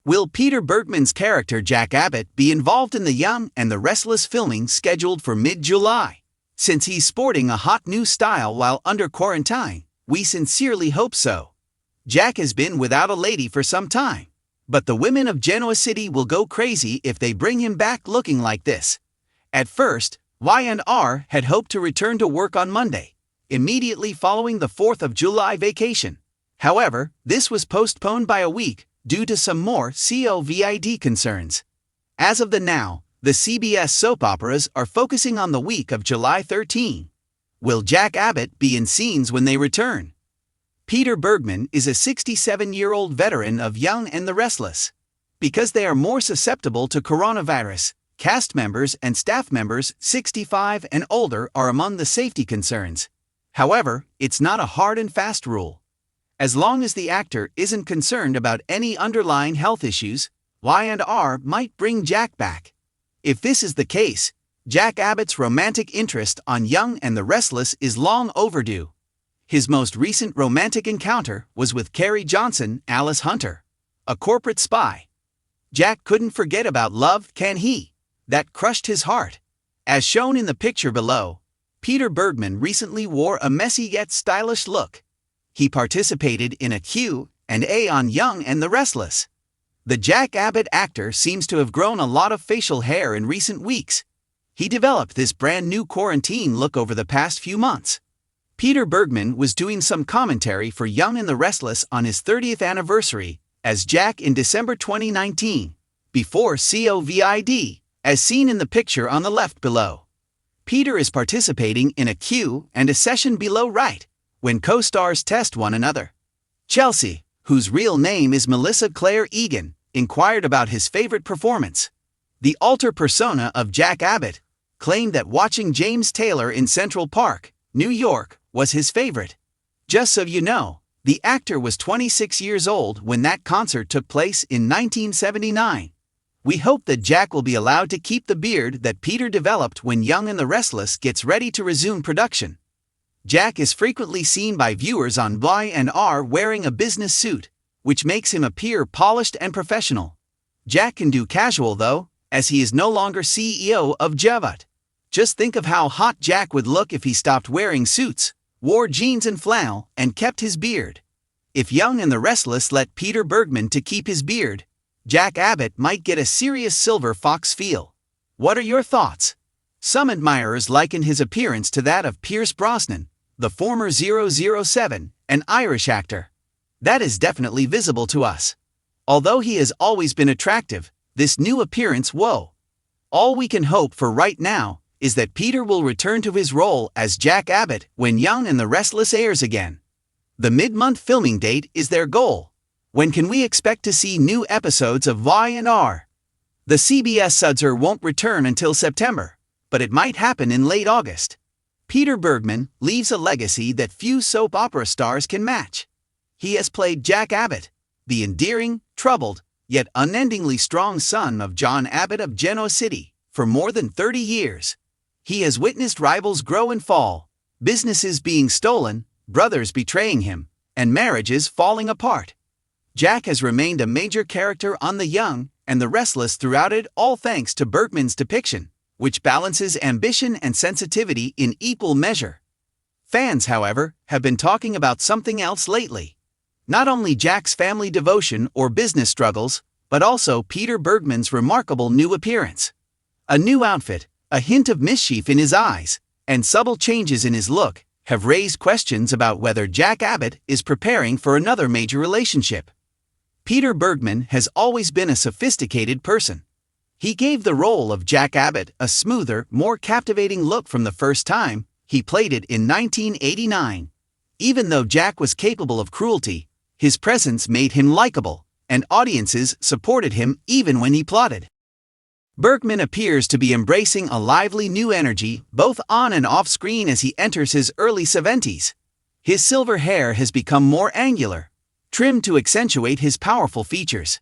Will Peter Bergman's character Jack Abbott be involved in the Young and the Restless filming scheduled for mid-July? Since he's sporting a hot new style while under quarantine, we sincerely hope so. Jack has been without a lady for some time, but the women of Genoa City will go crazy if they bring him back looking like this. At first, Y&R had hoped to return to work on Monday, immediately following the 4th of July vacation. However, this was postponed by a week due to some more COVID concerns. As of now, the CBS soap operas are focusing on the week of July 13. Will Jack Abbott be in scenes when they return? Peter Bergman is a 67-year-old veteran of Young and the Restless. Because they are more susceptible to coronavirus, cast members and staff members 65 and older are among the safety concerns. However, it's not a hard and fast rule. As long as the actor isn't concerned about any underlying health issues, Y&R might bring Jack back. If this is the case, Jack Abbott's romantic interest on Young and the Restless is long overdue. His most recent romantic encounter was with Carrie Johnson, Alice Hunter, a corporate spy. Jack couldn't forget about love, can he? That crushed his heart. As shown in the picture below, Peter Bergman recently wore a messy yet stylish look. He participated in a Q&A on Young and the Restless. The Jack Abbott actor seems to have grown a lot of facial hair in recent weeks. He developed this brand new quarantine look over the past few months. Peter Bergman was doing some commentary for Young and the Restless on his 30th anniversary as Jack in December 2019, before COVID, as seen in the picture on the left below. Peter is participating in a Q&A session below right, when co-stars test one another. Chelsea, whose real name is Melissa Claire Egan, inquired about his favorite performance. The alter persona of Jack Abbott claimed that watching James Taylor in Central Park, New York, was his favorite. Just so you know, the actor was 26 years old when that concert took place in 1979. We hope that Jack will be allowed to keep the beard that Peter developed when Young and the Restless gets ready to resume production. Jack is frequently seen by viewers on Y&R wearing a business suit, which makes him appear polished and professional. Jack can do casual though, as he is no longer CEO of Javat. Just think of how hot Jack would look if he stopped wearing suits, wore jeans and flannel, and kept his beard. If Young and the Restless let Peter Bergman to keep his beard, Jack Abbott might get a serious silver fox feel. What are your thoughts? Some admirers liken his appearance to that of Pierce Brosnan, the former 007, an Irish actor. That is definitely visible to us. Although he has always been attractive, this new appearance, whoa. All we can hope for right now is that Peter will return to his role as Jack Abbott when Young and the Restless airs again. The mid-month filming date is their goal. When can we expect to see new episodes of Y&R? The CBS Sudser won't return until September, but it might happen in late August. Peter Bergman leaves a legacy that few soap opera stars can match. He has played Jack Abbott, the endearing, troubled, yet unendingly strong son of John Abbott of Genoa City, for more than 30 years. He has witnessed rivals grow and fall, businesses being stolen, brothers betraying him, and marriages falling apart. Jack has remained a major character on The Young and the Restless throughout it all thanks to Bergman's depiction, which balances ambition and sensitivity in equal measure. Fans, however, have been talking about something else lately. Not only Jack's family devotion or business struggles, but also Peter Bergman's remarkable new appearance. A new outfit, a hint of mischief in his eyes, and subtle changes in his look have raised questions about whether Jack Abbott is preparing for another major relationship. Peter Bergman has always been a sophisticated person. He gave the role of Jack Abbott a smoother, more captivating look from the first time he played it in 1989. Even though Jack was capable of cruelty, his presence made him likable, and audiences supported him even when he plotted. Bergman appears to be embracing a lively new energy both on and off screen as he enters his early 70s. His silver hair has become more angular, trimmed to accentuate his powerful features.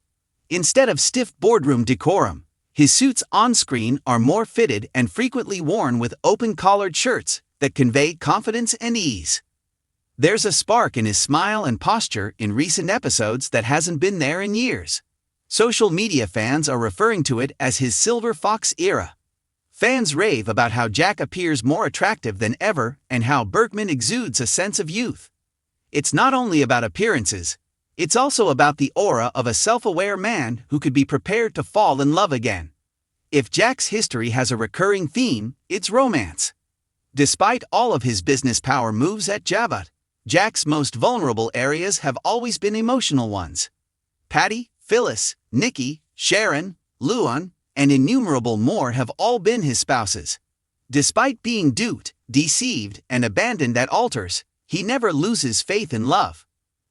Instead of stiff boardroom decorum, his suits on screen are more fitted and frequently worn with open-collared shirts that convey confidence and ease. There's a spark in his smile and posture in recent episodes that hasn't been there in years. Social media fans are referring to it as his Silver Fox era. Fans rave about how Jack appears more attractive than ever and how Bergman exudes a sense of youth. It's not only about appearances, it's also about the aura of a self-aware man who could be prepared to fall in love again. If Jack's history has a recurring theme, it's romance. Despite all of his business power moves at Javat, Jack's most vulnerable areas have always been emotional ones. Patty, Phyllis, Nikki, Sharon, Luan, and innumerable more have all been his spouses. Despite being duped, deceived, and abandoned at altars, he never loses faith in love.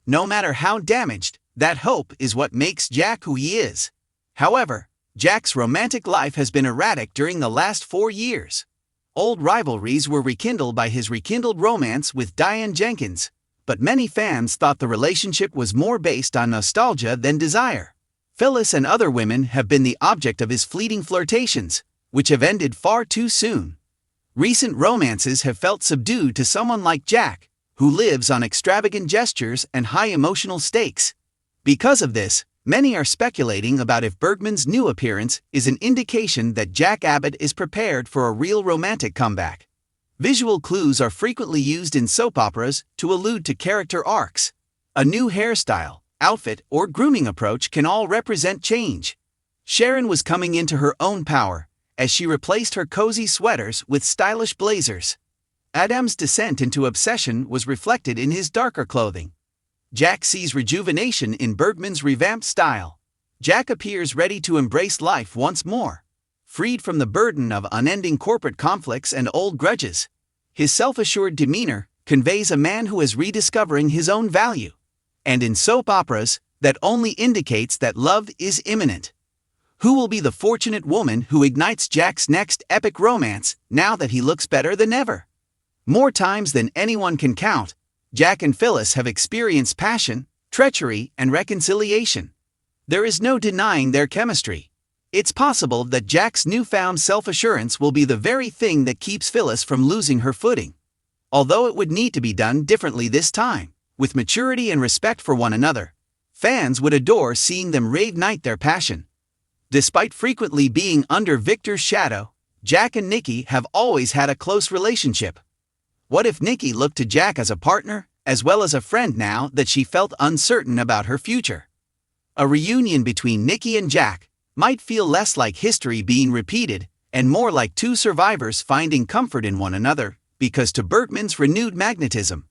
No matter how damaged, that hope is what makes Jack who he is. However, Jack's romantic life has been erratic during the last 4 years. Old rivalries were rekindled by his rekindled romance with Diane Jenkins, but many fans thought the relationship was more based on nostalgia than desire. Phyllis and other women have been the object of his fleeting flirtations, which have ended far too soon. Recent romances have felt subdued to someone like Jack, who lives on extravagant gestures and high emotional stakes. Because of this, many are speculating about if Bergman's new appearance is an indication that Jack Abbott is prepared for a real romantic comeback. Visual clues are frequently used in soap operas to allude to character arcs. A new hairstyle, outfit, or grooming approach can all represent change. Sharon was coming into her own power, as she replaced her cozy sweaters with stylish blazers. Adam's descent into obsession was reflected in his darker clothing. Jack sees rejuvenation in Bergman's revamped style. Jack appears ready to embrace life once more, freed from the burden of unending corporate conflicts and old grudges. His self-assured demeanor conveys a man who is rediscovering his own value. And in soap operas, that only indicates that love is imminent. Who will be the fortunate woman who ignites Jack's next epic romance now that he looks better than ever? More times than anyone can count, Jack and Phyllis have experienced passion, treachery, and reconciliation. There is no denying their chemistry. It's possible that Jack's newfound self-assurance will be the very thing that keeps Phyllis from losing her footing. Although it would need to be done differently this time, with maturity and respect for one another, fans would adore seeing them reignite their passion. Despite frequently being under Victor's shadow, Jack and Nikki have always had a close relationship. What if Nikki looked to Jack as a partner, as well as a friend now that she felt uncertain about her future? A reunion between Nikki and Jack might feel less like history being repeated and more like two survivors finding comfort in one another, because to Bergman's renewed magnetism,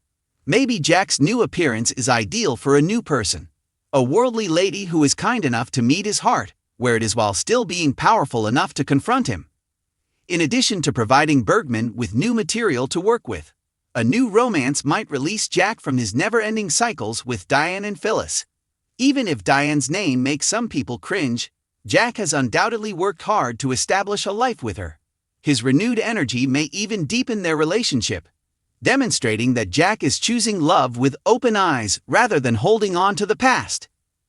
maybe Jack's new appearance is ideal for a new person. A worldly lady who is kind enough to meet his heart, where it is while still being powerful enough to confront him. In addition to providing Bergman with new material to work with, a new romance might release Jack from his never-ending cycles with Diane and Phyllis. Even if Diane's name makes some people cringe, Jack has undoubtedly worked hard to establish a life with her. His renewed energy may even deepen their relationship, demonstrating that Jack is choosing love with open eyes rather than holding on to the past.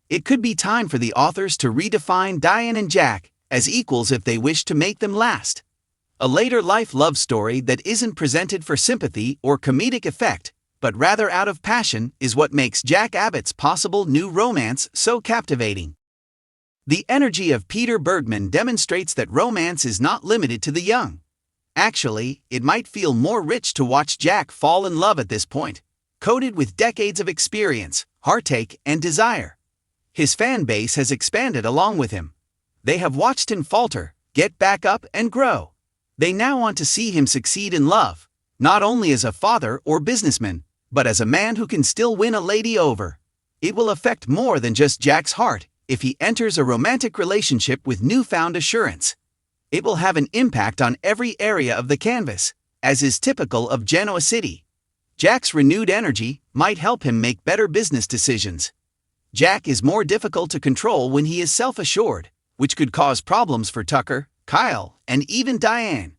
It could be time for the authors to redefine Diane and Jack as equals if they wish to make them last. A later life love story that isn't presented for sympathy or comedic effect, but rather out of passion, is what makes Jack Abbott's possible new romance so captivating. The energy of Peter Bergman demonstrates that romance is not limited to the young. Actually, it might feel more rich to watch Jack fall in love at this point, coated with decades of experience, heartache, and desire. His fan base has expanded along with him. They have watched him falter, get back up, and grow. They now want to see him succeed in love, not only as a father or businessman, but as a man who can still win a lady over. It will affect more than just Jack's heart if he enters a romantic relationship with newfound assurance. It will have an impact on every area of the canvas, as is typical of Genoa City. Jack's renewed energy might help him make better business decisions. Jack is more difficult to control when he is self-assured, which could cause problems for Tucker, Kyle, and even Diane.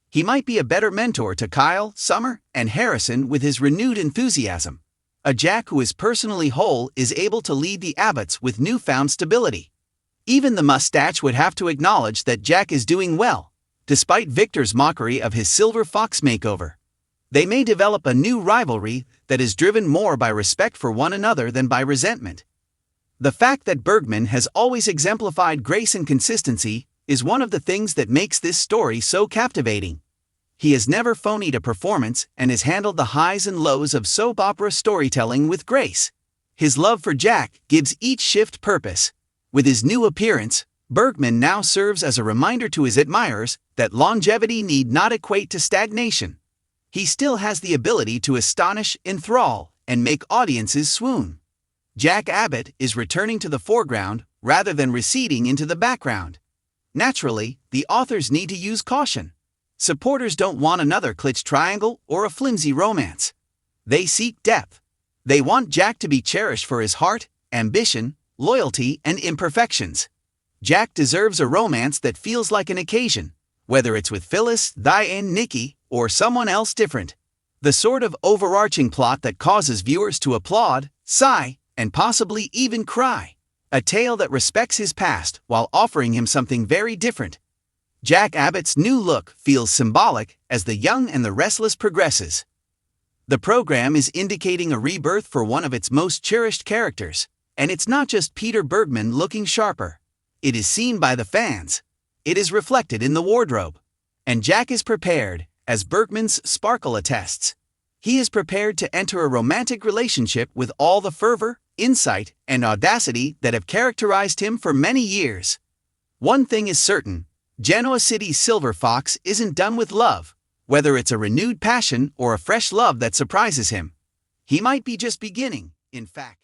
He might be a better mentor to Kyle, Summer, and Harrison with his renewed enthusiasm. A Jack who is personally whole is able to lead the Abbotts with newfound stability. Even the mustache would have to acknowledge that Jack is doing well, despite Victor's mockery of his Silver Fox makeover. They may develop a new rivalry that is driven more by respect for one another than by resentment. The fact that Bergman has always exemplified grace and consistency is one of the things that makes this story so captivating. He has never phonied a performance and has handled the highs and lows of soap opera storytelling with grace. His love for Jack gives each shift purpose. With his new appearance, Bergman now serves as a reminder to his admirers that longevity need not equate to stagnation. He still has the ability to astonish, enthrall, and make audiences swoon. Jack Abbott is returning to the foreground rather than receding into the background. Naturally, the authors need to use caution. Supporters don't want another Klitsch triangle or a flimsy romance. They seek depth. They want Jack to be cherished for his heart, ambition, loyalty, and imperfections. Jack deserves a romance that feels like an occasion, whether it's with Phyllis, Diane, Nikki, or someone else different. The sort of overarching plot that causes viewers to applaud, sigh, and possibly even cry. A tale that respects his past while offering him something very different. Jack Abbott's new look feels symbolic as The Young and the Restless progresses. The program is indicating a rebirth for one of its most cherished characters, and it's not just Peter Bergman looking sharper. It is seen by the fans. It is reflected in the wardrobe. And Jack is prepared, as Bergman's sparkle attests. He is prepared to enter a romantic relationship with all the fervor, insight, and audacity that have characterized him for many years. One thing is certain, Genoa City's Silver Fox isn't done with love, whether it's a renewed passion or a fresh love that surprises him. He might be just beginning, in fact.